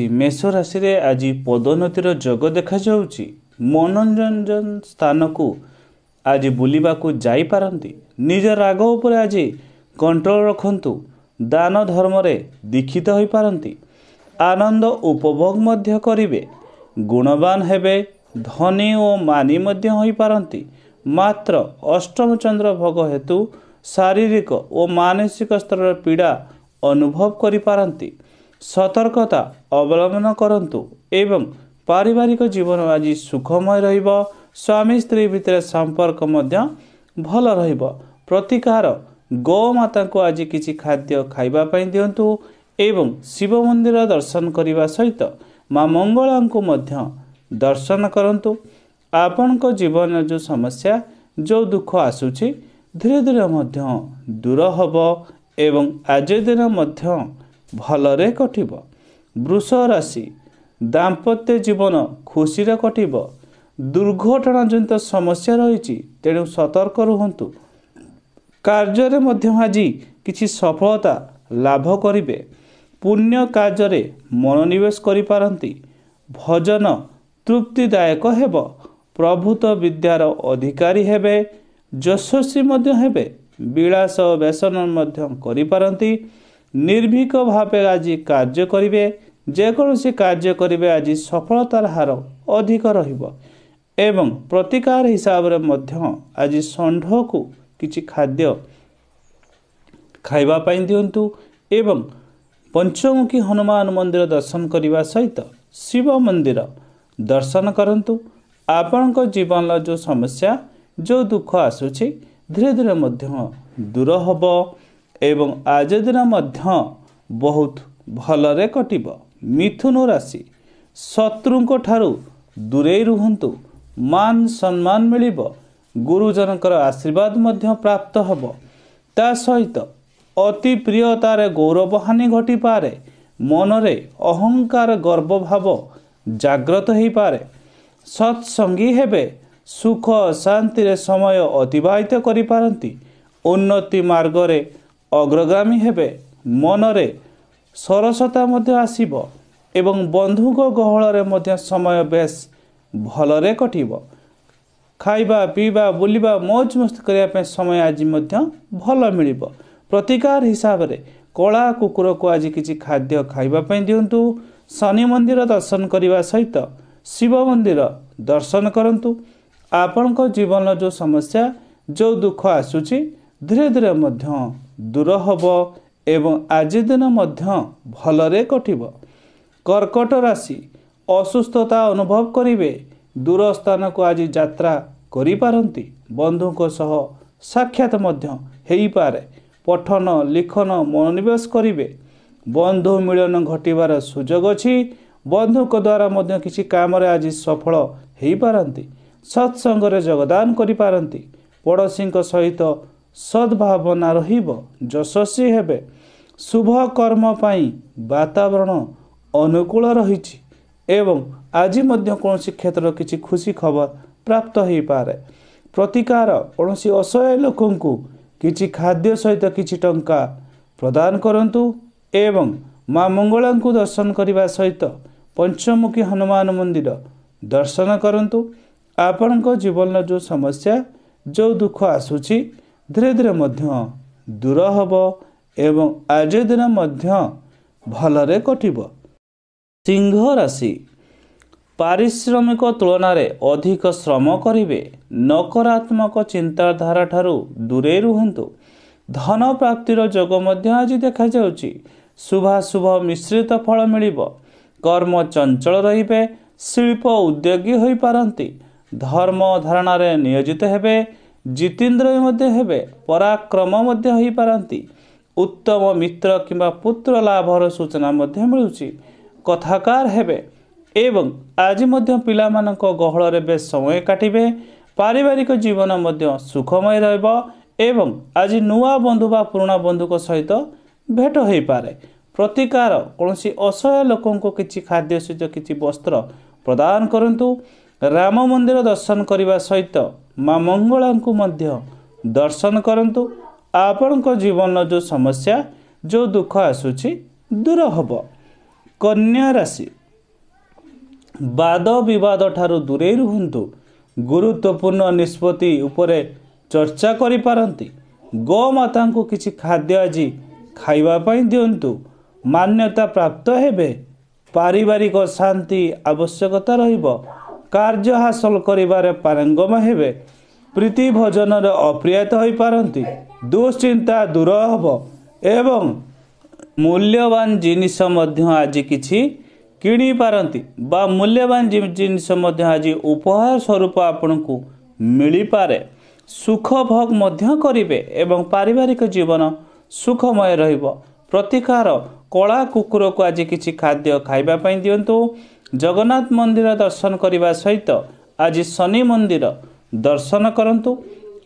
मेष राशि रे आज पदोन्नतिर जोग देखा जाउची। मनोरंजन स्थान को आज बुलिबा को जाई पारंती। निज राग उपर आज कंट्रोल रखंतु। दान धर्म रे दीक्षित होई पारंती। आनंद उपभोग मध्य करिवे। गुणवान हेबे। धनी और मानी मध्य होई पारंती। मात्र अष्टम चंद्र भोग हेतु शारीरिक और मानसिक स्तर पीड़ा अनुभव करि पारंती। सतर्कता अवलंबन करंतु एवं पारिवारिक जीवन आज सुखमय रहिबो। स्वामी स्त्री भितर संपर्क मध्य भल रहिबो। प्रतिकार गौ माता को आज किछि खाद्य खाइबा पई दियंतु एवं शिव मंदिर दर्शन करिबा सहित मां मंगला को मध्य दर्शन करंतु। आपण को जीवन जो समस्या जो दुख आसुछि धीरे धीरे मध्य दूर हबो एवं आज दिन मध्य भलरे कटिब। वृष राशि दाम्पत्य जीवन खुशी रे कटिब। दुर्घटना जनित समस्या रही तेणु सतर्क रुहंतु। कार्य रे मध्य आज किछि सफलता लाभ करिवे। पुण्य कार्य रे मनोनिवेश करि पारंती। भजन तृप्तिदायक हेब। प्रभुत विद्यार अधिकारी हेबे। यशस्वी मध्य हेबे। विलास व्यसन मध्य करि पारंती। निर्भीक भावे आज कार्य करिवे। जेकोसी कार्य करिवे आज सफलतार हार अधिक रहिबो एवं प्रतिकार हिसाब रे मध्य आज षंढ को किछि खाद्य खाइबा पई दियंतु एवं पंचमुखी हनुमान मंदिर दर्शन करिबा सहित शिव मंदिर दर्शन करंतु। आपनक जीवन जो समस्या जो दुख आसुछि धीरे धीरे मध्य दूर हबो एवं आज दिन मध्य बहुत भलरे कटिब। मिथुन राशि शत्रुंको ठारू दूरे रुहंतु। मान सम्मान मिलिब। गुरुजनकर आशीर्वाद मध्य प्राप्त हब। ता सहित अति प्रियतार गौरव हानि घटी पारे। मनरे अहंकार गर्व भाव जाग्रत हो पारे। सत्संगी हेबे। सुख शांति रे समय अतिबाहित करि पारंती। उन्नति मार्ग रे अग्रगामी हेबे। मनरे सरसता मध्य आसीबो एवं बंधुक गहल रे मध्य समय बेस भलरे कटिबो। खाइबा पीबा बुलिबा मौज मस्ती करिया पे समय आज मध्य भल मिलिबो। प्रतिकार हिसाब रे कला कुकुर को आज किछि खाद्य खाइबा पे दियंतु। शनि मंदिर दर्शन करिबा सहित शिव मंदिर दर्शन करंतु। आपनक जीवन जो समस्या जो दुख आसुछि धीरे धीरे मध्य दूर हबो एवं आज दिन मध्य भलरे कटिब। कर्कट राशि असुस्थता अनुभव करिवे। दूर स्थान को आज यात्रा करि पारंती। बंधु को सह साक्षात मध्य हेई पारे। पठन लिखन मनोनिवेश करिवे। बंधु मिलन घटिबार सुजोग अछि। बंधु को द्वारा मध्य किछि काम रे आज सफल हेई पारंती। सत्संग रे योगदान करि पारंती। पड़ोसी सहित सद्भावना रहिबो। यशस्वी हेबे। शुभ कर्म पाई वातावरण अनुकूल रहिछि एवं आज मध्य कौनसी क्षेत्र किछि खुशी खबर प्राप्त हो पारे। प्रतिकार कौनसी असहाय लोकों को किछि खाद्य सहित किछि टंका प्रदान करंतु एवं मां मंगला को दर्शन करने सहित पंचमुखी हनुमान मंदिर दर्शन करंतु। आपनक जीवन जो समस्या जो दुख आसुछि धीरे धीरे मध्य दूर हबो एवं आज दिन मध्य भलरे कटिब। सिंह राशि पारिश्रमिक तुलन में अधिक श्रम करिवे। नकारात्मक चिंताधारा ठारू दूरे रुहंतु। धन प्राप्तिर जोग मध्य आज देखा जाउछि। शुभाशुभ मिश्रित फल मिलिबो। कर्म चंचल रहिबे। शिल्प उद्योगी होई पारंती। धर्म धारणा रे नियोजित हेबे। जितेंद्र मध्य हेबे। पराक्रम मध्य होई पारंती। उत्तम मित्र किंबा पुत्र लाभर सूचना मध्य मिलुछि। कथाकार हेबे एवं आज मध्य पिला मानक गहल रे बेस समय काटिबे। पारिवारिक जीवन मध्य सुखमय रहइबो एवं आज नुआ बंधु बा पुराना बंधु को सहित भेट हो पारे। प्रतिकार कौनसी असहाय लोकों को किछि खाद्य सहित किछि वस्त्र प्रदान करंतु। राम मंदिर दर्शन करने सहित मां मंगला को मध्य दर्शन करंतु आपणक जीवन जो समस्या जो दुख आसुची दूर हब। कन्या राशि वाद विवाद ठारू दूरे रुहंतु। गुरुत्वपूर्ण निष्पत्ति उपरे चर्चा करि पारंती। गोमाता को किछि खाद्य आज खाइबा पई दियंतु। मान्यता प्राप्त हेबे। पारिवारिक शांति आवश्यकता रहिबो। कार्य हासिल करिबारे पारंगम हेबे। प्रीति भोजन अप्रियत होई पारंती। दुश्चिंता दूर हब एवं मूल्यवान जिनिस मध्य आज किछि किणी पारंती बा मूल्यवान जिनिस मध्य आज उपहार स्वरूप आपनकु मिली पारे। सुख भोग मध्य करिवे एवं पारिवारिक जीवन सुखमय रहिबो। प्रतिकार कला कुकुर को आज किछि खाद्य खाइबा पई दियंतु। जगन्नाथ मंदिर दर्शन करने सहित आज शनि मंदिर दर्शन करंतु।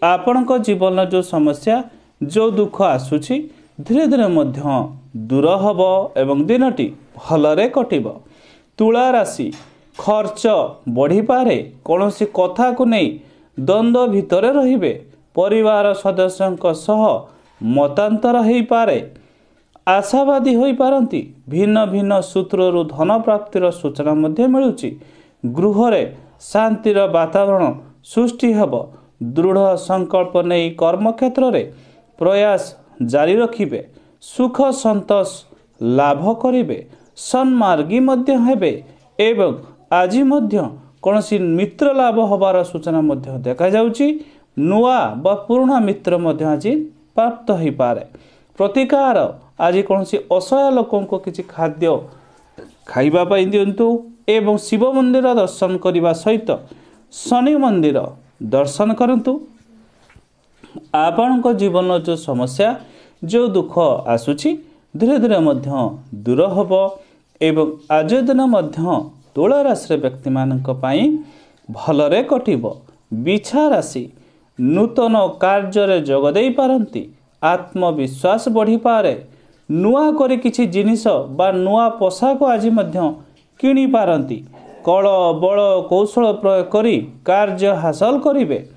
आपणक जीवन जो समस्या जो दुख आसुछि धीरे धीरे मध्य दूर हब एवं दिनटी भलरे कटिब। तुला राशि खर्च बढ़ी पारे। कौनसी कथा को नहीं द्वंद्व भितरे रहिबे। परिवार सदस्यों सह मतांतर हो पारे। आशावादी होई पारंती। भिन्न भिन्न सूत्रु धन प्राप्तिर सूचना मध्य मिलुची। गृह रे शांतिर वातावरण सृष्टि हेब। दृढ़ संकल्प नहीं कर्म क्षेत्र रे प्रयास जारी रखिबे। सुख संतोष लाभ करिबे। सन्मार्गी मध्य हेबे एवं आज मध्य कौनसी मित्र लाभ हबार सूचना मध्य देखा जाउची। नुआ बा पुराना मित्र मध्य आज प्राप्त हो पारे। प्रतिकार आज कौन असहाय लोकों को किसी खाद्य खाइबा पई दियंतु एवं शिव मंदिर दर्शन करने सहित शनि मंदिर दर्शन करंतु। आपणक जीवन जो समस्या जो दुख आसुची धीरे धीरे मध्य दूर हब एवं आज दिन मध्य तुला राशि व्यक्ति मानक पई भलरे कटिब। बिछा राशि नूतन कार्य जोग देई पारंती। आत्मविश्वास बढ़ी पारे। नुआ करे किछि जिनिस बा नुआ पोशाक आज मध्य किणी पारंती। कल बल कौशल प्रयोग करी कार्य हासिल करिवे।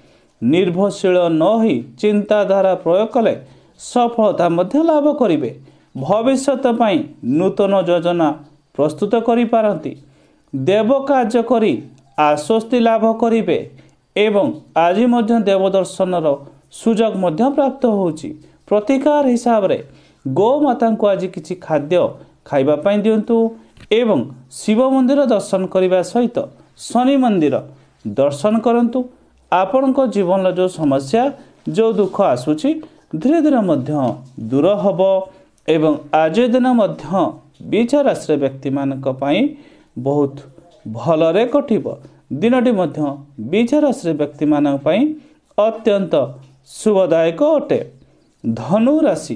निर्भरशील न होई चिंताधारा प्रयोग कले सफलता मध्य लाभ करिवे। भविष्यत पई नूतन योजना प्रस्तुत करि पारंती। देव कार्य करी आश्वस्ति लाभ करिवे एवं आज मध्य देव दर्शनर सुजोग मध्य प्राप्त होउची। प्रतिकार हिसाब रे गो माता को आज किछि खाद्य खाइबा पई दियंतु एवं शिव मंदिर दर्शन करने सहित शनि मंदिर दर्शन करंतु। आपणक जीवन जो समस्या जो दुख आसुची धीरे धीरे मध्य दूर हब एवं आज दिन मध्य बिछा राशि व्यक्ति मानक पई बहुत भलरे कटिब। दिनटी मध्य बिछा राशि व्यक्ति मानक पई अत्यंत शुभदायक अटे। धनु राशि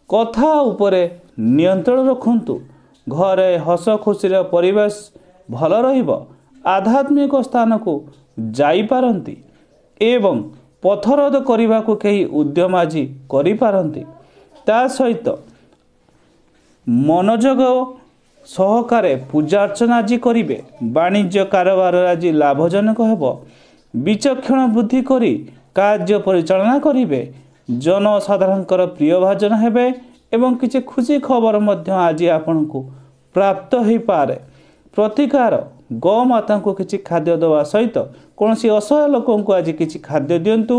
कथा उपरे नियंत्रण रखंतु। घरे हस खुशी परिवेश भल रहिब। आध्यात्मिक स्थान को जाई पारंती एवं पथरोध करने को कई उद्यम आज करि पारंती। ता सहित मनोजग सहकारे पूजा अर्चना आज करिवे। वाणिज्य कारोबार आज लाभजनक हेब। विचक्षण बुद्धि करी कार्य परिचालना करिवे। जनसाधारणकर प्रिय भाजन हेबे एवं किछि खुशी खबर मध्य आज आपनकु प्राप्त हो पारे। प्रतिकार गौ माता को किछि खाद्य देवा सहित कौनसी असहाय लोकों को आज किछि खाद्य दियंतु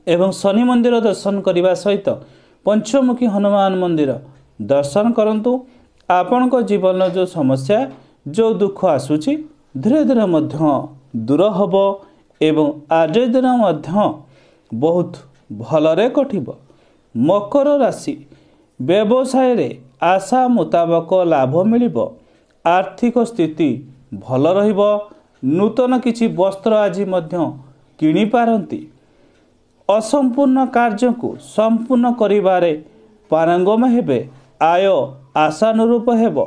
एवं शनि मंदिर दर्शन करने सहित पंचमुखी हनुमान मंदिर दर्शन करंतु। आपणक जीवन जो समस्या जो दुख आसुची धीरे धीरे मध्य दूर हब एवं आज दिन मध्य बहुत भलरे कटिब। मकर राशि व्यवसाय रे आशा मुताबक लाभ मिलिब। आर्थिक स्थिति भल रहिब। नूतन किछि वस्त्र आज मध्य किणी पारंती। असंपूर्ण कार्य को संपूर्ण करिबारे पारंगम हेबे। आय आशानुरूप हेब।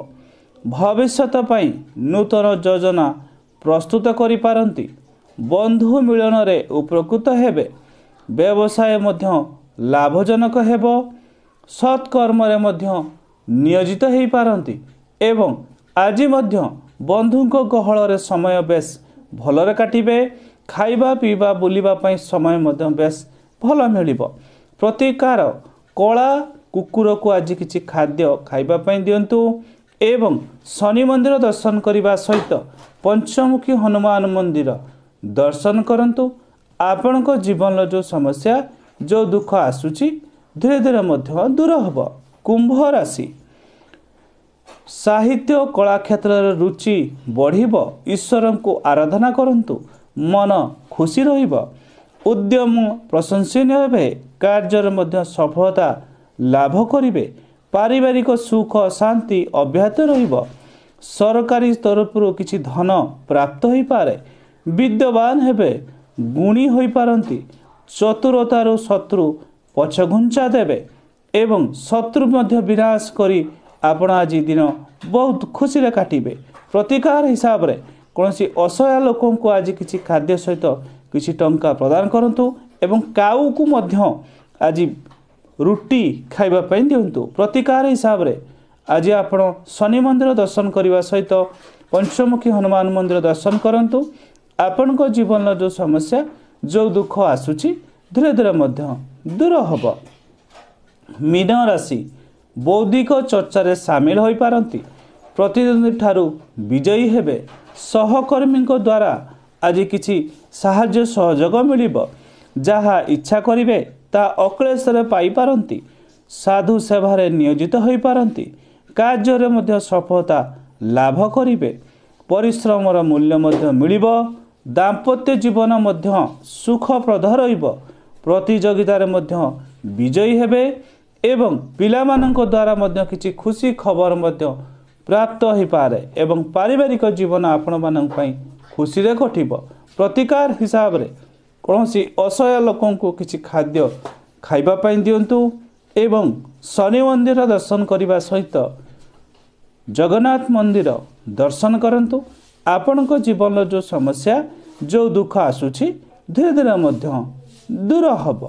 भविष्यत पई नूतन योजना प्रस्तुत करि पारंती। बंधु मिलन रे उपकृत हेबे। व्यवसाय मध्य लाभजनक हेब। सत्कर्म रे मध्य नियोजित हो पारंती एवं आज मध्य बंधुक गहल रे समय बेस भलरे काटिबे। खाइबा पीवा बुलिबा पई समय मध्य बेस भल मिलिबो। प्रतिकार कला कुकुर को आज किछि खाद्य खाइबा पई दियंतु एवं शनि मंदिर दर्शन करने सहित पंचमुखी हनुमान मंदिर दर्शन करंतु। आपण को जीवन जो समस्या जो दुख आसुची धीरे धीरे मध्य दूर हब। कुंभ राशि साहित्य कला क्षेत्र रुचि बढ़िब। ईश्वर को आराधना करंतु मन खुशी रहिब। उद्यम प्रशंसनीय हेबे। कार्य मध्य सफलता लाभ करिवे। पारिवारिक सुख शांति अव्याहत रहिब। सरकारी तरफ किछि धन प्राप्त होई पारे। विद्यमान हेबे गुणी होई पारंती। चतुरतार शत्रु पछघुंचा देवे एवं शत्रु मध्य विनाश करी आपण आज दिन बहुत खुशी रे काटिबे। प्रतिकार हिसाब रे कोनसी असहाय लोकों को आज किछि खाद्य सहित किछि टंका प्रदान करंतु एवं काऊ को मध्य आज रुटी खाइबा पई दियंतु। प्रतिकार हिसाब रे आज आपण शनि मंदिर दर्शन करने सहित पंचमुखी हनुमान मंदिर दर्शन करंतु। आपण को जीवन जो समस्या जो दुख आसुची धीरे धीरे मध्य दूर हब। मीन राशि बौद्धिक चर्चा रे सामिल होई पारंती। प्रतिद्वंदी ठारू विजयी हेबे। सहकर्मी द्वारा आज किछि साहाय्य सहयोग मिलिब। जहा इच्छा करिवे ता अक्लेश रे पाई पारंती। साधु सेवा रे नियोजित होई पारंती। कार्य रे मध्य सफलता लाभ करिवे। परिश्रमर मूल्य मध्य मिलिब। दाम्पत्य जीवन मध्य सुखप्रद रहिब। प्रतियोगिता रे मध्य विजयी हेबे एवं पिलामानंक द्वारा मध्य किछि खुशी खबर मध्य प्राप्त हो पारे एवं पारिवारिक जीवन आपण मानक पई खुशी रे कटिब। प्रतिकार हिसाब रे कोनोसी असहाय लोकों को किछि खाद्य खाइबा पई दियंतु एवं शनि मंदिर दर्शन करने सहित जगन्नाथ मंदिर दर्शन करंतु। आपण को जीवन जो समस्या जो दुख आसुछि धीरे धीरे मध्य दूर हब।